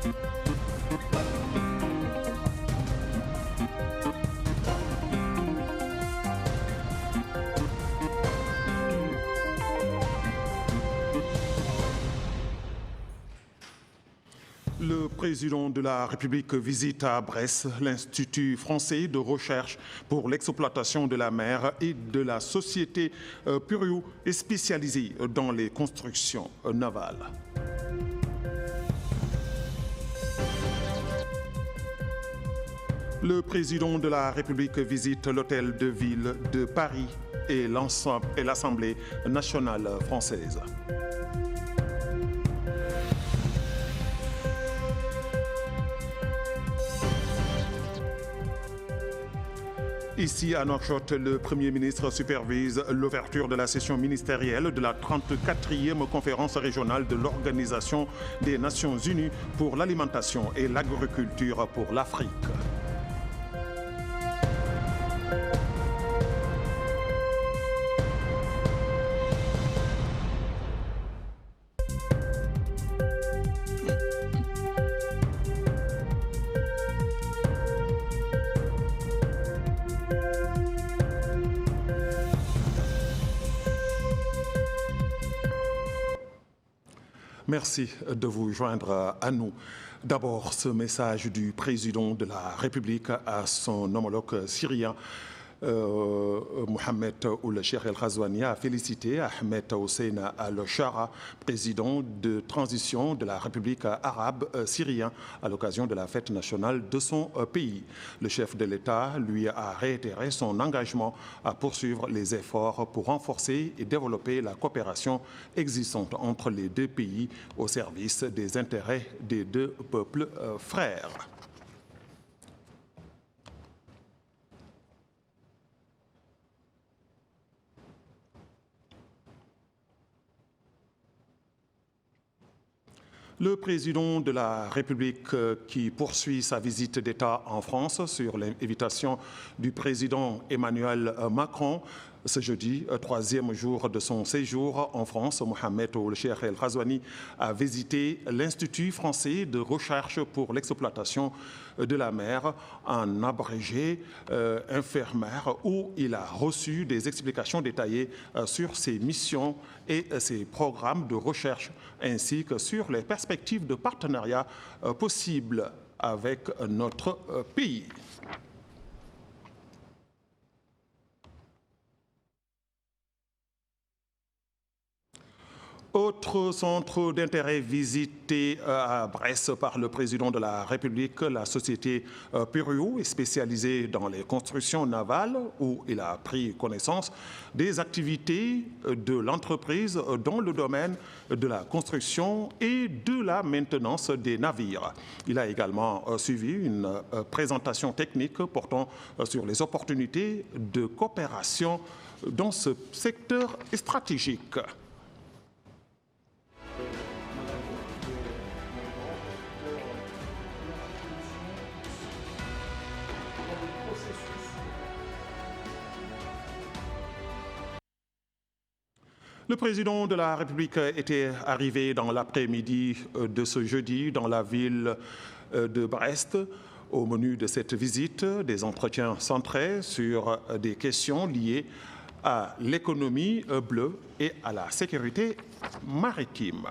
Le président de la République visite à Brest l'Institut français de recherche pour l'exploitation de la mer et de la société Puriou spécialisée dans les constructions navales. Le président de la République visite l'hôtel de ville de Paris et l'Assemblée nationale française. Ici à Nouakchott, le Premier ministre supervise l'ouverture de la session ministérielle de la 34e conférence régionale de l'Organisation des Nations Unies pour l'alimentation et l'agriculture pour l'Afrique. Merci de vous joindre à nous. D'abord, ce message du président de la République à son homologue syrien. Mohamed Ould-Cheikh El-Ghazouani a félicité Ahmed Hossein Al-Shara, président de transition de la République arabe syrienne, à l'occasion de la fête nationale de son pays. Le chef de l'État lui a réitéré son engagement à poursuivre les efforts pour renforcer et développer la coopération existante entre les deux pays au service des intérêts des deux peuples frères. Le président de la République qui poursuit sa visite d'État en France sur l'invitation du président Emmanuel Macron. Ce jeudi, troisième jour de son séjour en France, Mohamed Ould-Cheikh El-Ghazouani a visité l'Institut français de recherche pour l'exploitation de la mer, en abrégé infirmière, où il a reçu des explications détaillées sur ses missions et ses programmes de recherche, ainsi que sur les perspectives de partenariat possibles avec notre pays. Autre centre d'intérêt visité à Brest par le président de la République, la société Puriou, spécialisée dans les constructions navales, où il a pris connaissance des activités de l'entreprise dans le domaine de la construction et de la maintenance des navires. Il a également suivi une présentation technique portant sur les opportunités de coopération dans ce secteur stratégique. Le président de la République était arrivé dans l'après-midi de ce jeudi dans la ville de Brest. Au menu de cette visite, des entretiens centrés sur des questions liées à l'économie bleue et à la sécurité maritime.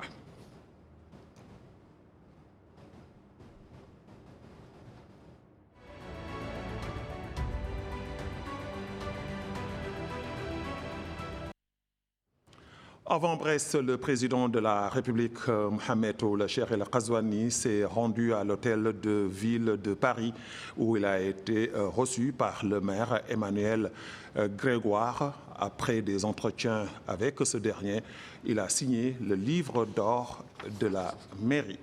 Avant Brest, le président de la République, Mohamed Ould-Cheikh El-Ghazouani, s'est rendu à l'hôtel de ville de Paris où il a été reçu par le maire Emmanuel Grégoire. Après des entretiens avec ce dernier, il a signé le livre d'or de la mairie.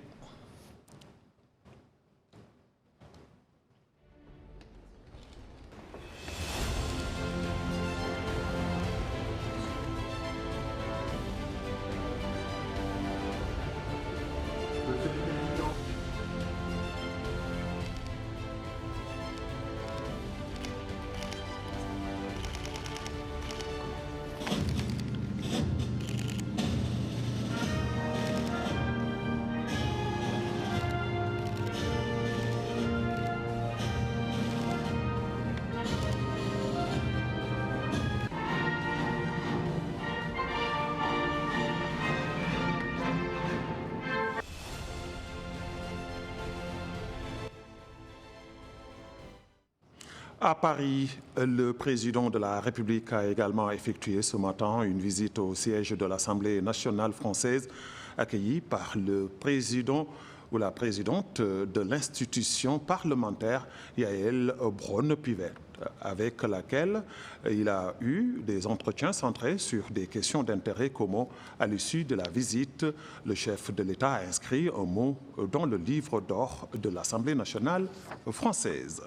À Paris, le président de la République a également effectué ce matin une visite au siège de l'Assemblée nationale française, accueilli par le président ou la présidente de l'institution parlementaire, Yaël Braun-Pivet, avec laquelle il a eu des entretiens centrés sur des questions d'intérêt commun. À l'issue de la visite, le chef de l'État a inscrit un mot dans le livre d'or de l'Assemblée nationale française.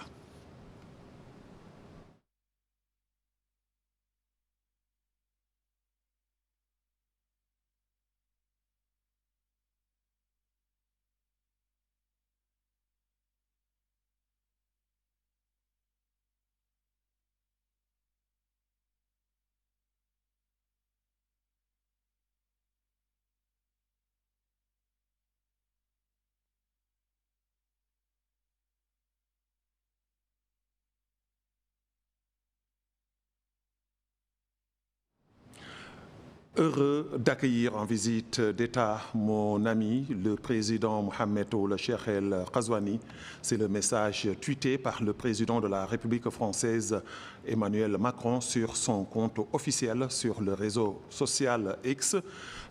Heureux d'accueillir en visite d'État mon ami, le président Mohamed Ould Cheikh El Ghazouani. C'est le message tweeté par le président de la République française, Emmanuel Macron, sur son compte officiel sur le réseau social X.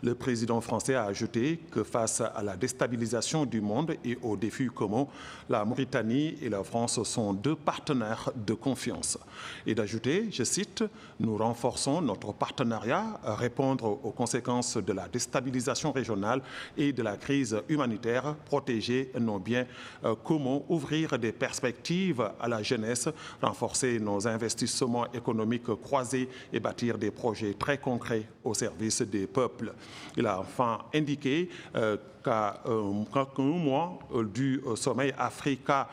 Le président français a ajouté que face à la déstabilisation du monde et aux défis communs, la Mauritanie et la France sont deux partenaires de confiance. Et d'ajouter, je cite, « Nous renforçons notre partenariat à répondre aux conséquences de la déstabilisation régionale et de la crise humanitaire, protéger nos biens communs, ouvrir des perspectives à la jeunesse, renforcer nos investissements économiques croisés et bâtir des projets très concrets au service des peuples. » Il a enfin indiqué qu'à un mois du sommet Africa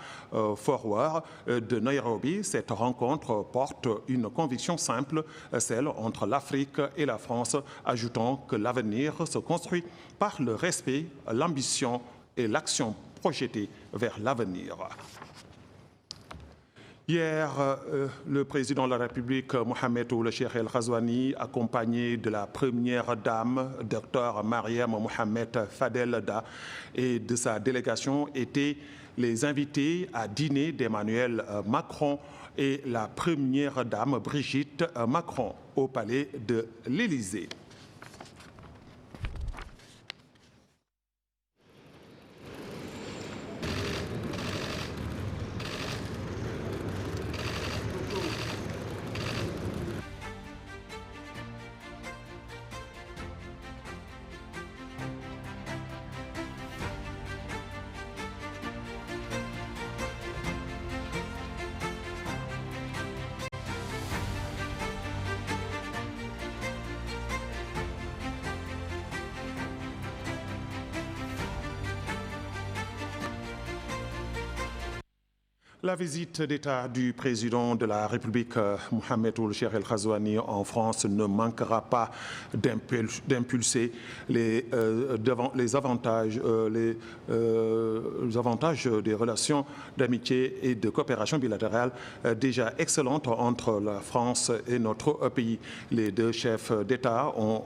Forward de Nairobi, cette rencontre porte une conviction simple, celle entre l'Afrique et la France, ajoutant que l'avenir se construit par le respect, l'ambition et l'action projetée vers l'avenir. Hier, le président de la République, Mohamed Ould Cheikh El Ghazouani, accompagné de la première dame, Dr Mariam Mohamed Fadel-Da, et de sa délégation, étaient les invités à dîner d'Emmanuel Macron et la première dame, Brigitte Macron, au palais de l'Élysée. La visite d'État du président de la République, Mohamed Ould Cheikh El Ghazouani, en France ne manquera pas d'impulser les avantages des relations d'amitié et de coopération bilatérale déjà excellentes entre la France et notre pays. Les deux chefs d'État ont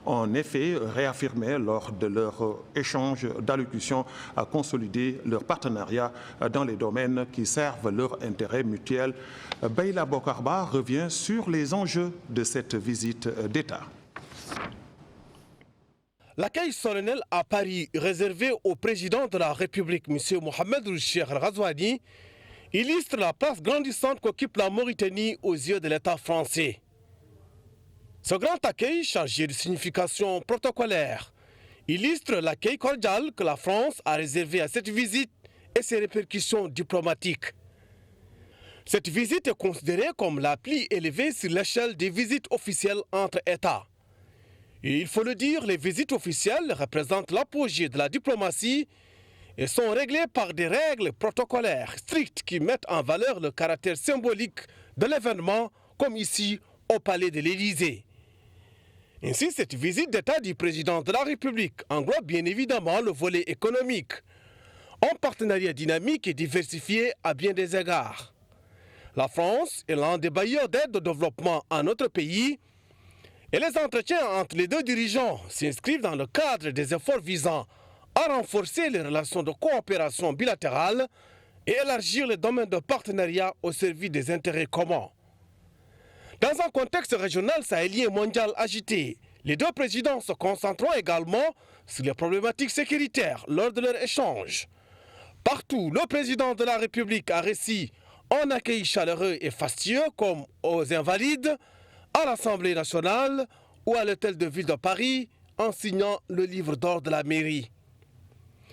en effet réaffirmé lors de leur échange d'allocution à consolider leur partenariat dans les domaines qui servent leur intérêt mutuel. Baïla Bokarba revient sur les enjeux de cette visite d'État. L'accueil solennel à Paris réservé au président de la République, M. Mohamed Ould Cheikh El Ghazouani, illustre la place grandissante qu'occupe la Mauritanie aux yeux de l'État français. Ce grand accueil, chargé de signification protocolaire, illustre l'accueil cordial que la France a réservé à cette visite et ses répercussions diplomatiques. Cette visite est considérée comme la plus élevée sur l'échelle des visites officielles entre États. Et il faut le dire, les visites officielles représentent l'apogée de la diplomatie et sont réglées par des règles protocolaires strictes qui mettent en valeur le caractère symbolique de l'événement, comme ici au palais de l'Élysée. Ainsi, cette visite d'État du président de la République englobe bien évidemment le volet économique, un partenariat dynamique et diversifié à bien des égards. La France est l'un des bailleurs d'aide au développement en notre pays et les entretiens entre les deux dirigeants s'inscrivent dans le cadre des efforts visant à renforcer les relations de coopération bilatérale et élargir les domaines de partenariat au service des intérêts communs. Dans un contexte régional sahélien et mondial agité, les deux présidents se concentreront également sur les problématiques sécuritaires lors de leur échange. Partout, le président de la République a reçu un accueil chaleureux et fastueux comme aux Invalides, à l'Assemblée nationale ou à l'hôtel de ville de Paris en signant le livre d'or de la mairie.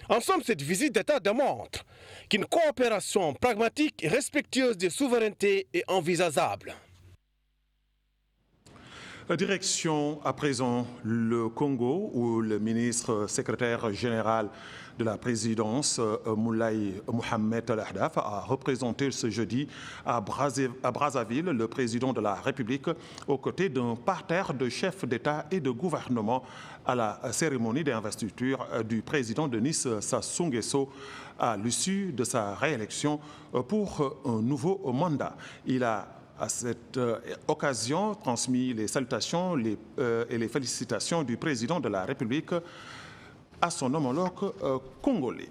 En somme, cette visite d'État démontre qu'une coopération pragmatique et respectueuse des souverainetés est envisageable. Direction à présent le Congo, où le ministre secrétaire général de la présidence, Moulaye Mohamed Al-Ahdaf, a représenté ce jeudi à Brazzaville le président de la République aux côtés d'un parterre de chefs d'État et de gouvernement à la cérémonie d'investiture du président Denis Sassou Nguesso à l'issue de sa réélection pour un nouveau mandat. Il a à cette occasion transmis les salutations et les félicitations du président de la République à son homologue congolais.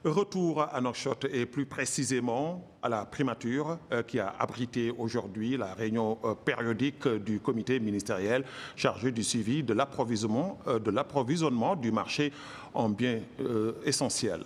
Retour à Nouakchott et plus précisément à la primature qui a abrité aujourd'hui la réunion périodique du comité ministériel chargé du suivi de l'approvisionnement du marché en biens essentiels,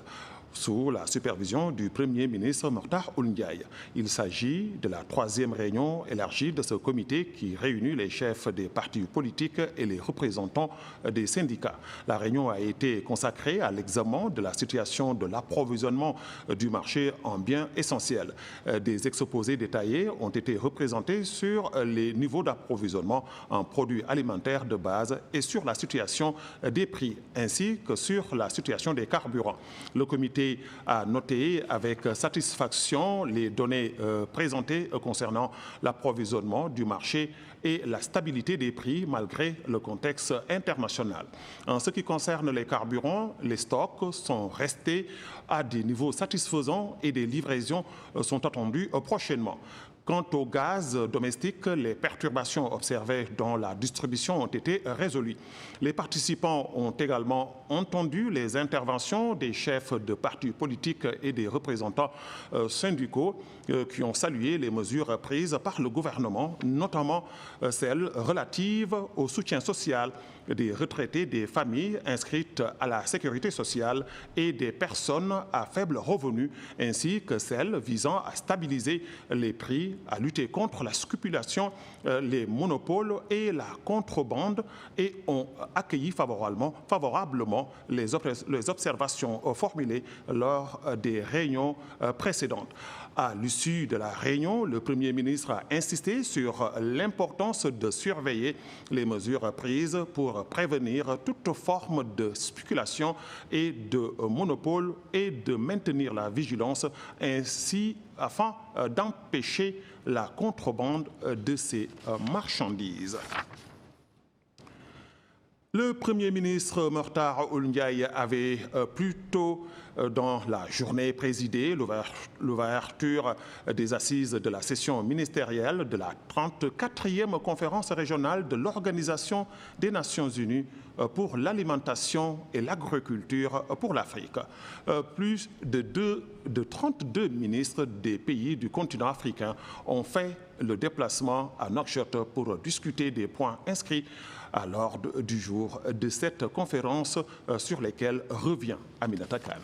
sous la supervision du Premier ministre Mokhtar Ould Ndiaye. Il s'agit de la troisième réunion élargie de ce comité qui réunit les chefs des partis politiques et les représentants des syndicats. La réunion a été consacrée à l'examen de la situation de l'approvisionnement du marché en biens essentiels. Des exposés détaillés ont été représentés sur les niveaux d'approvisionnement en produits alimentaires de base et sur la situation des prix, ainsi que sur la situation des carburants. Le comité a noté avec satisfaction les données présentées concernant l'approvisionnement du marché et la stabilité des prix malgré le contexte international. En ce qui concerne les carburants, les stocks sont restés à des niveaux satisfaisants et des livraisons sont attendues prochainement. Quant au gaz domestique, les perturbations observées dans la distribution ont été résolues. Les participants ont également entendu les interventions des chefs de partis politiques et des représentants syndicaux qui ont salué les mesures prises par le gouvernement, notamment celles relatives au soutien social des retraités, des familles inscrites à la sécurité sociale et des personnes à faible revenu, ainsi que celles visant à stabiliser les prix, à lutter contre la spéculation, les monopoles et la contrebande, et ont accueilli favorablement les observations formulées lors des réunions précédentes. À l'issue de la réunion, le Premier ministre a insisté sur l'importance de surveiller les mesures prises pour prévenir toute forme de spéculation et de monopole et de maintenir la vigilance ainsi afin d'empêcher la contrebande de ces marchandises. Le Premier ministre Mokhtar Ould Ndiaye avait plus tôt dans la journée présidé l'ouverture des assises de la session ministérielle de la 34e conférence régionale de l'Organisation des Nations Unies pour l'alimentation et l'agriculture pour l'Afrique. Plus de 32 ministres des pays du continent africain ont fait le déplacement à Nouakchott pour discuter des points inscrits à l'ordre du jour de cette conférence sur lesquels revient Aminata Kane.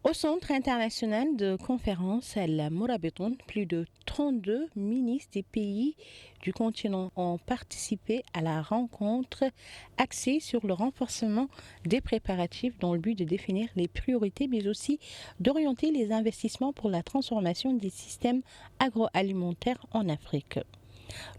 Au Centre international de conférence El Mourabitoun, plus de 32 ministres des pays du continent ont participé à la rencontre axée sur le renforcement des préparatifs dans le but de définir les priorités, mais aussi d'orienter les investissements pour la transformation des systèmes agroalimentaires en Afrique.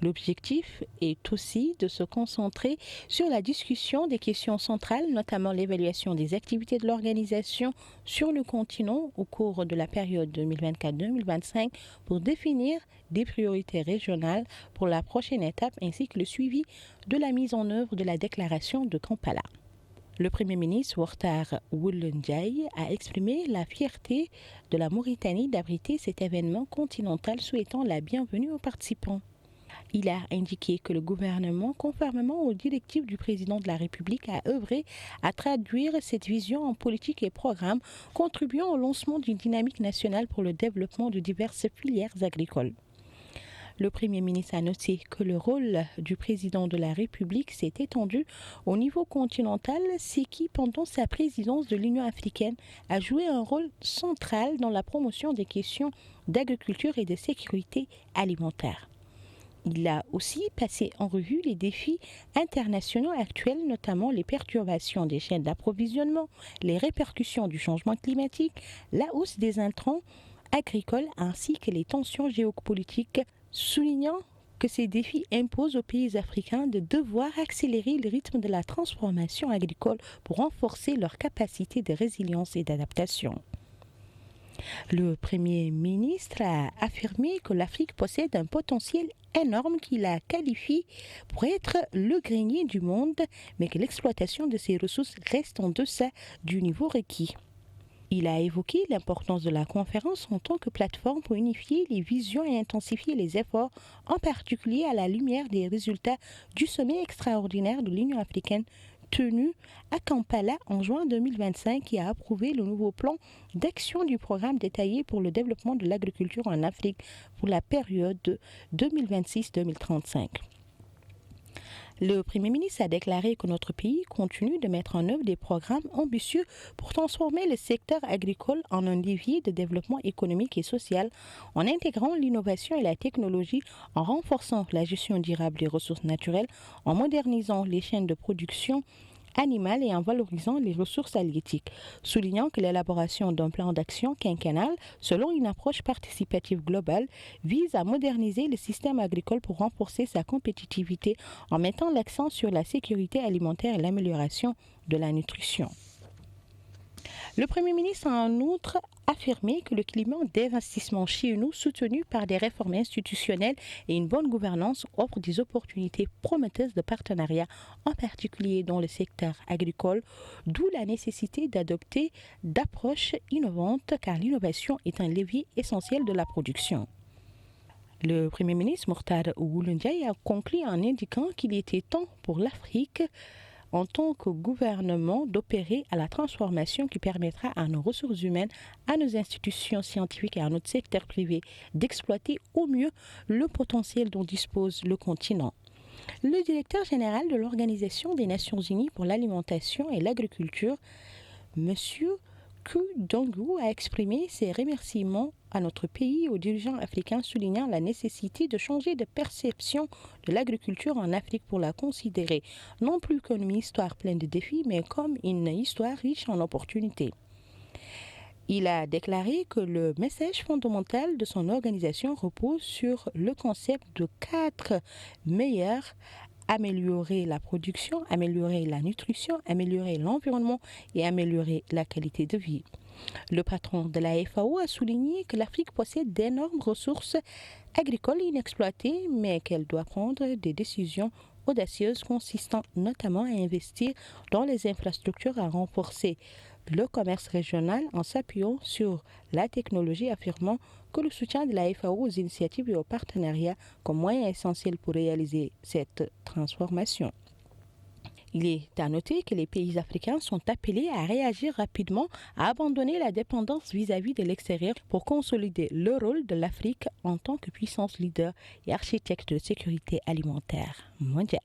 L'objectif est aussi de se concentrer sur la discussion des questions centrales, notamment l'évaluation des activités de l'organisation sur le continent au cours de la période 2024-2025 pour définir des priorités régionales pour la prochaine étape ainsi que le suivi de la mise en œuvre de la déclaration de Kampala. Le Premier ministre Mokhtar Ould Ndiaye a exprimé la fierté de la Mauritanie d'abriter cet événement continental, souhaitant la bienvenue aux participants. Il a indiqué que le gouvernement, conformément aux directives du président de la République, a œuvré à traduire cette vision en politique et programme, contribuant au lancement d'une dynamique nationale pour le développement de diverses filières agricoles. Le Premier ministre a noté que le rôle du président de la République s'est étendu au niveau continental, ce qui, pendant sa présidence de l'Union africaine, a joué un rôle central dans la promotion des questions d'agriculture et de sécurité alimentaire. Il a aussi passé en revue les défis internationaux actuels, notamment les perturbations des chaînes d'approvisionnement, les répercussions du changement climatique, la hausse des intrants agricoles ainsi que les tensions géopolitiques, soulignant que ces défis imposent aux pays africains de devoir accélérer le rythme de la transformation agricole pour renforcer leur capacité de résilience et d'adaptation. Le Premier ministre a affirmé que l'Afrique possède un potentiel énorme qu'il a qualifié pour être le grenier du monde, mais que l'exploitation de ses ressources reste en deçà du niveau requis. Il a évoqué l'importance de la conférence en tant que plateforme pour unifier les visions et intensifier les efforts, en particulier à la lumière des résultats du sommet extraordinaire de l'Union africaine tenu à Kampala en juin 2025 qui a approuvé le nouveau plan d'action du programme détaillé pour le développement de l'agriculture en Afrique pour la période 2026-2035. Le Premier ministre a déclaré que notre pays continue de mettre en œuvre des programmes ambitieux pour transformer le secteur agricole en un levier de développement économique et social, en intégrant l'innovation et la technologie, en renforçant la gestion durable des ressources naturelles, en modernisant les chaînes de production animale et en valorisant les ressources halieutiques, soulignant que l'élaboration d'un plan d'action quinquennal, selon une approche participative globale, vise à moderniser le système agricole pour renforcer sa compétitivité en mettant l'accent sur la sécurité alimentaire et l'amélioration de la nutrition. Le Premier ministre a en outre affirmé que le climat d'investissement chez nous, soutenu par des réformes institutionnelles et une bonne gouvernance, offre des opportunités prometteuses de partenariat, en particulier dans le secteur agricole, d'où la nécessité d'adopter d'approches innovantes, car l'innovation est un levier essentiel de la production. Le Premier ministre Murtad Ould Ndiaye a conclu en indiquant qu'il était temps pour l'Afrique en tant que gouvernement d'opérer à la transformation qui permettra à nos ressources humaines, à nos institutions scientifiques et à notre secteur privé d'exploiter au mieux le potentiel dont dispose le continent. Le directeur général de l'Organisation des Nations Unies pour l'alimentation et l'agriculture, M. Ku Dongyu, a exprimé ses remerciements à notre pays et aux dirigeants africains, soulignant la nécessité de changer de perception de l'agriculture en Afrique pour la considérer non plus comme une histoire pleine de défis, mais comme une histoire riche en opportunités. Il a déclaré que le message fondamental de son organisation repose sur le concept de 4 meilleurs: améliorer la production, améliorer la nutrition, améliorer l'environnement et améliorer la qualité de vie. Le patron de la FAO a souligné que l'Afrique possède d'énormes ressources agricoles inexploitées, mais qu'elle doit prendre des décisions audacieuses consistant notamment à investir dans les infrastructures, à renforcer le commerce régional en s'appuyant sur la technologie, affirmant que le soutien de la FAO aux initiatives et aux partenariats comme moyen essentiel pour réaliser cette transformation. Il est à noter que les pays africains sont appelés à réagir rapidement, à abandonner la dépendance vis-à-vis de l'extérieur pour consolider le rôle de l'Afrique en tant que puissance leader et architecte de sécurité alimentaire mondiale.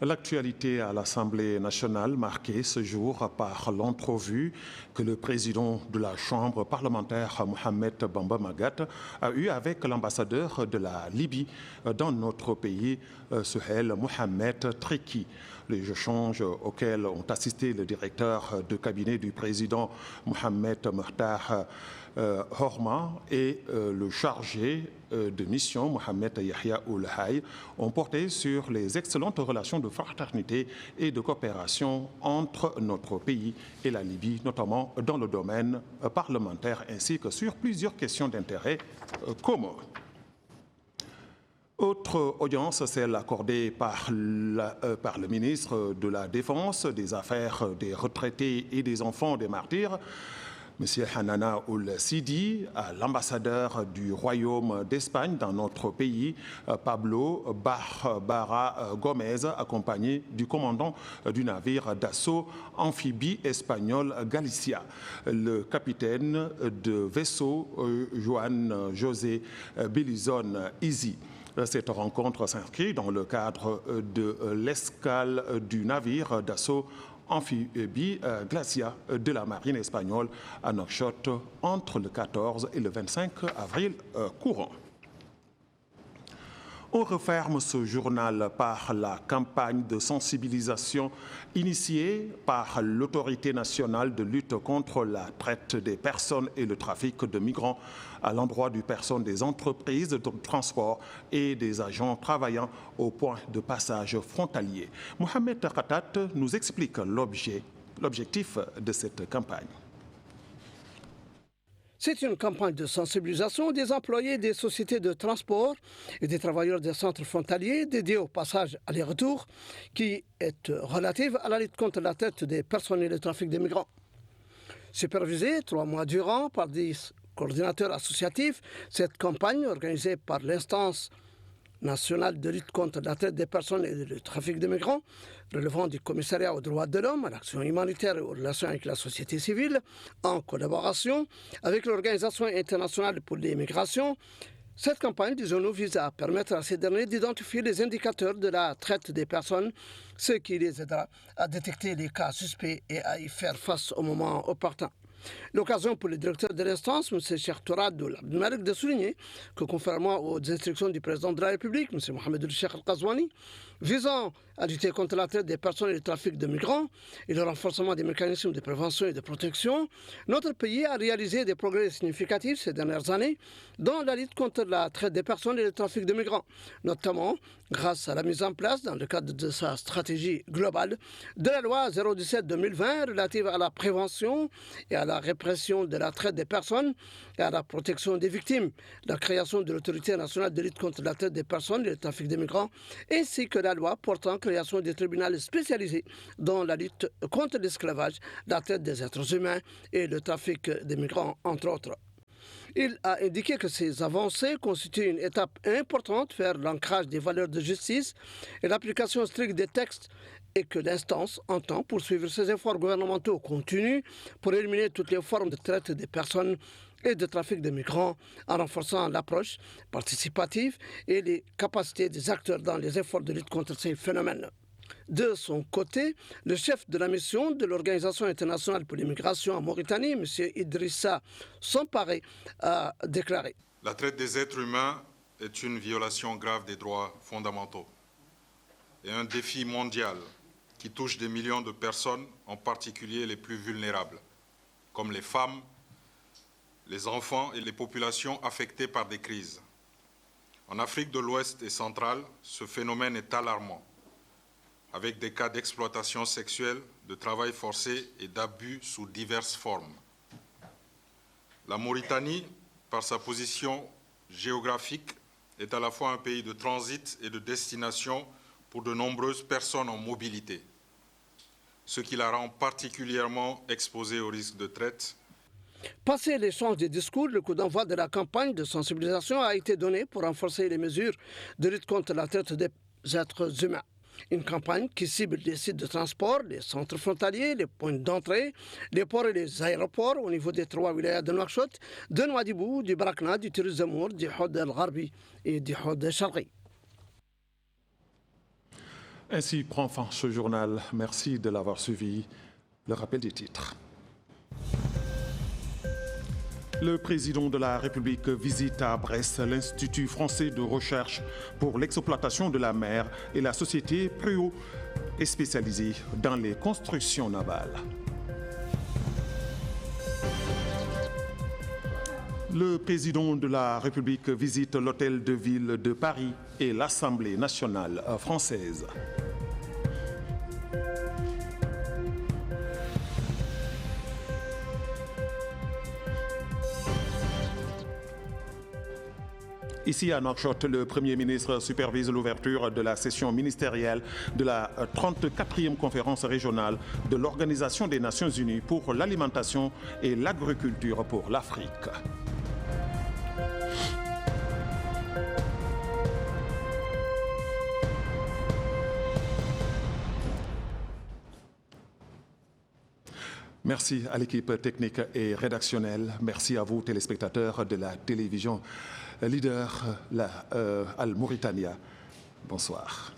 L'actualité à l'Assemblée nationale marquée ce jour par l'entrevue que le président de la Chambre parlementaire, Mohamed Bamba Magat, a eue avec l'ambassadeur de la Libye dans notre pays, Souheil Mohamed Triki. Les échanges auxquels ont assisté le directeur de cabinet du président Mohamed Murtad Horma et le chargé de mission Mohamed Yahya Oulhaï ont porté sur les excellentes relations de fraternité et de coopération entre notre pays et la Libye, notamment dans le domaine parlementaire, ainsi que sur plusieurs questions d'intérêt commun. Autre audience, celle accordée par le ministre de la Défense, des Affaires des retraités et des enfants des martyrs, M. Hanana Ould Sidi, l'ambassadeur du Royaume d'Espagne dans notre pays, Pablo Barra Gomez, accompagné du commandant du navire d'assaut amphibie espagnol Galicia, le capitaine de vaisseau Juan José Bilizon Izzi. Cette rencontre s'inscrit dans le cadre de l'escale du navire d'assaut amphibie Glacia de la marine espagnole à Nouakchott entre le 14 et le 25 avril courant. On referme ce journal par la campagne de sensibilisation initiée par l'Autorité nationale de lutte contre la traite des personnes et le trafic de migrants à l'endroit du personnel des entreprises de transport et des agents travaillant au point de passage frontalier. Mohamed Khatat nous explique l'objectif de cette campagne. C'est une campagne de sensibilisation des employés des sociétés de transport et des travailleurs des centres frontaliers dédiés au passage aller-retour qui est relative à la lutte contre la traite des personnes et le trafic des migrants. Supervisée 3 mois durant par 10 coordinateurs associatifs, cette campagne organisée par l'instance nationale de lutte contre la traite des personnes et le trafic des migrants, relevant du commissariat aux droits de l'homme, à l'action humanitaire et aux relations avec la société civile, en collaboration avec l'Organisation internationale pour les migrations. Cette campagne, disons-nous, vise à permettre à ces derniers d'identifier les indicateurs de la traite des personnes, ce qui les aidera à détecter les cas suspects et à y faire face au moment opportun. L'occasion pour le directeur de l'instance, M. Cheikh Tourad Abdelmalek, de souligner que conformément aux instructions du président de la République, M. Mohamed El Cheikh Al-Qazouani, visant à lutter contre la traite des personnes et le trafic de migrants et le renforcement des mécanismes de prévention et de protection, notre pays a réalisé des progrès significatifs ces dernières années dans la lutte contre la traite des personnes et le trafic de migrants, notamment grâce à la mise en place, dans le cadre de sa stratégie globale, de la loi 017-2020 relative à la prévention et à la répression de la traite des personnes et à la protection des victimes, la création de l'Autorité nationale de lutte contre la traite des personnes et le trafic des migrants, ainsi que la loi portant création des tribunaux spécialisés dans la lutte contre l'esclavage, la traite des êtres humains et le trafic des migrants, entre autres. Il a indiqué que ces avancées constituent une étape importante vers l'ancrage des valeurs de justice et l'application stricte des textes et que l'instance entend poursuivre ses efforts gouvernementaux continus pour éliminer toutes les formes de traite des personnes et de trafic de migrants en renforçant l'approche participative et les capacités des acteurs dans les efforts de lutte contre ces phénomènes. De son côté, le chef de la mission de l'Organisation internationale pour l'immigration en Mauritanie, M. Idrissa Sampare, a déclaré: La traite des êtres humains est une violation grave des droits fondamentaux et un défi mondial qui touche des millions de personnes, en particulier les plus vulnérables, comme les femmes, les enfants et les populations affectées par des crises. En Afrique de l'Ouest et centrale, ce phénomène est alarmant, avec des cas d'exploitation sexuelle, de travail forcé et d'abus sous diverses formes. La Mauritanie, par sa position géographique, est à la fois un pays de transit et de destination pour de nombreuses personnes en mobilité, ce qui la rend particulièrement exposée au risque de traite. Passé l'échange des discours, le coup d'envoi de la campagne de sensibilisation a été donné pour renforcer les mesures de lutte contre la traite des êtres humains. Une campagne qui cible les sites de transport, les centres frontaliers, les points d'entrée, les ports et les aéroports au niveau des 3 wilayas de Nouakchott, de Nouadhibou, du Brakna, du Tiris Zamour, du Hod el-Gharbi et du Hod el-Sharqi. Ainsi prend fin ce journal. Merci de l'avoir suivi. Le rappel des titres. Le président de la République visite à Brest l'Institut français de recherche pour l'exploitation de la mer et la société Préau est spécialisée dans les constructions navales. Le président de la République visite l'Hôtel de Ville de Paris et l'Assemblée nationale française. Ici à Nouakchott, le Premier ministre supervise l'ouverture de la session ministérielle de la 34e conférence régionale de l'Organisation des Nations Unies pour l'alimentation et l'agriculture pour l'Afrique. Merci à l'équipe technique et rédactionnelle. Merci à vous, téléspectateurs de la télévision leader, Al Mauritania. Bonsoir.